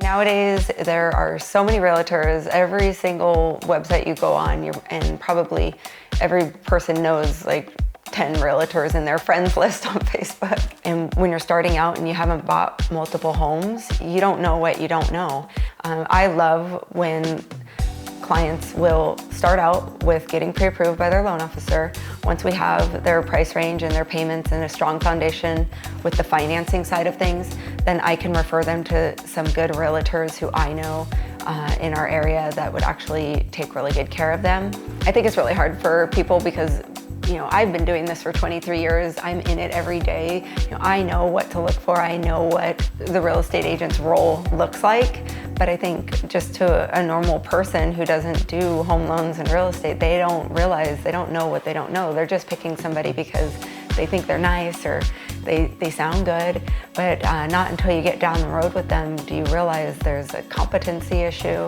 Nowadays, there are so many realtors. Every single website you go on, and probably every person knows like 10 realtors in their friends list on Facebook. And when you're starting out and you haven't bought multiple homes, you don't know what you don't know. I love when clients will start out with getting pre-approved by their loan officer. Once we have their price range and their payments and a strong foundation with the financing side of things, then I can refer them to some good realtors who I know in our area that would actually take really good care of them. I think it's really hard for people because I've been doing this for 23 years. I'm in it every day. I know what to look for. I know what the real estate agent's role looks like. But I think just to a normal person who doesn't do home loans and real estate, they don't realize, they don't know what they don't know. They're just picking somebody because they think they're nice or they sound good. But not until you get down the road with them do you realize there's a competency issue.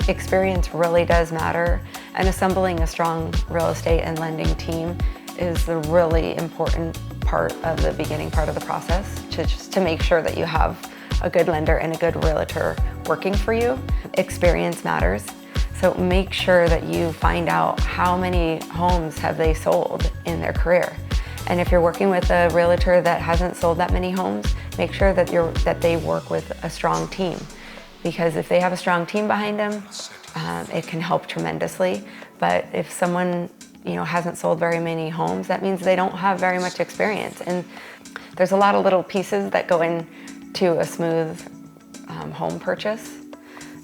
Experience really does matter, and assembling a strong real estate and lending team is the really important part of the beginning part of the process, to make sure that you have a good lender and a good realtor working for you. Experience matters, so make sure that you find out how many homes have they sold in their career. And if you're working with a realtor that hasn't sold that many homes, make sure that they work with a strong team. Because if they have a strong team behind them, it can help tremendously. But if someone hasn't sold very many homes, that means they don't have very much experience. And there's a lot of little pieces that go into a smooth home purchase.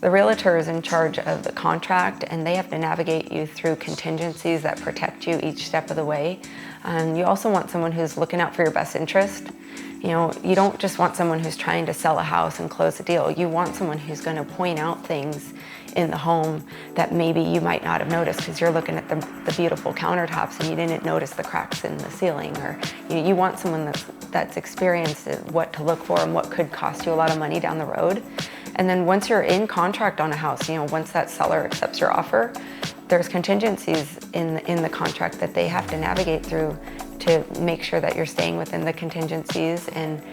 The realtor is in charge of the contract, and they have to navigate you through contingencies that protect you each step of the way. You also want someone who's looking out for your best interest. You don't just want someone who's trying to sell a house and close a deal. You want someone who's going to point out things in the home that maybe you might not have noticed because you're looking at the beautiful countertops and you didn't notice the cracks in the ceiling. Or you want someone that's experienced at what to look for and what could cost you a lot of money down the road. And then once you're in contract on a house, once that seller accepts your offer, there's contingencies in the contract that they have to navigate through to make sure that you're staying within the contingencies and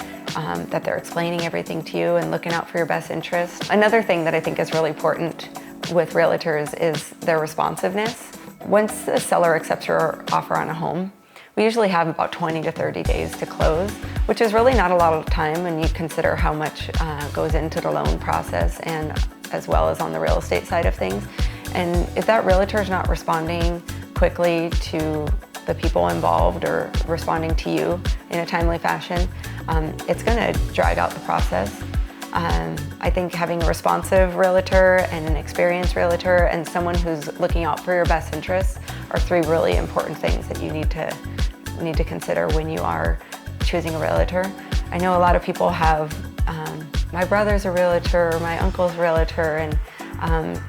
that they're explaining everything to you and looking out for your best interest. Another thing that I think is really important with realtors is their responsiveness. Once the seller accepts your offer on a home, we usually have about 20 to 30 days to close, which is really not a lot of time when you consider how much goes into the loan process and as well as on the real estate side of things. And if that realtor is not responding quickly to the people involved or responding to you in a timely fashion, it's going to drag out the process. I think having a responsive realtor and an experienced realtor and someone who's looking out for your best interests are three really important things that you need to consider when you are choosing a realtor. I know a lot of people have, my brother's a realtor, my uncle's a realtor, and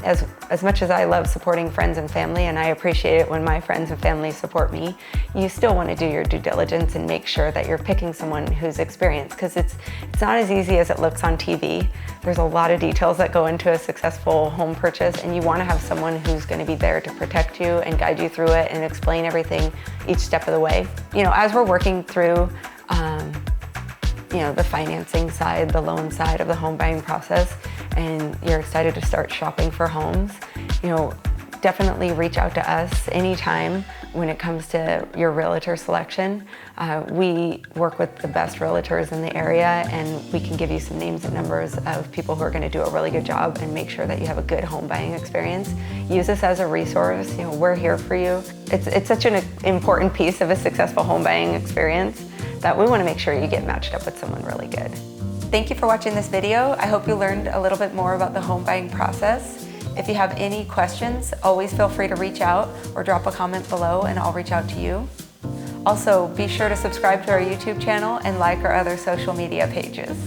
as much as I love supporting friends and family, and I appreciate it when my friends and family support me, you still want to do your due diligence and make sure that you're picking someone who's experienced, because it's not as easy as it looks on TV. There's a lot of details that go into a successful home purchase, and you want to have someone who's going to be there to protect you and guide you through it and explain everything each step of the way. As we're working through the financing side, the loan side of the home buying process, and you're excited to start shopping for homes, definitely reach out to us anytime when it comes to your realtor selection. We work with the best realtors in the area, and we can give you some names and numbers of people who are going to do a really good job and make sure that you have a good home buying experience. Use this as a resource. We're here for you. It's such an important piece of a successful home buying experience that we want to make sure you get matched up with someone really good. Thank you for watching this video. I hope you learned a little bit more about the home buying process. If you have any questions, always feel free to reach out or drop a comment below and I'll reach out to you. Also, be sure to subscribe to our YouTube channel and like our other social media pages.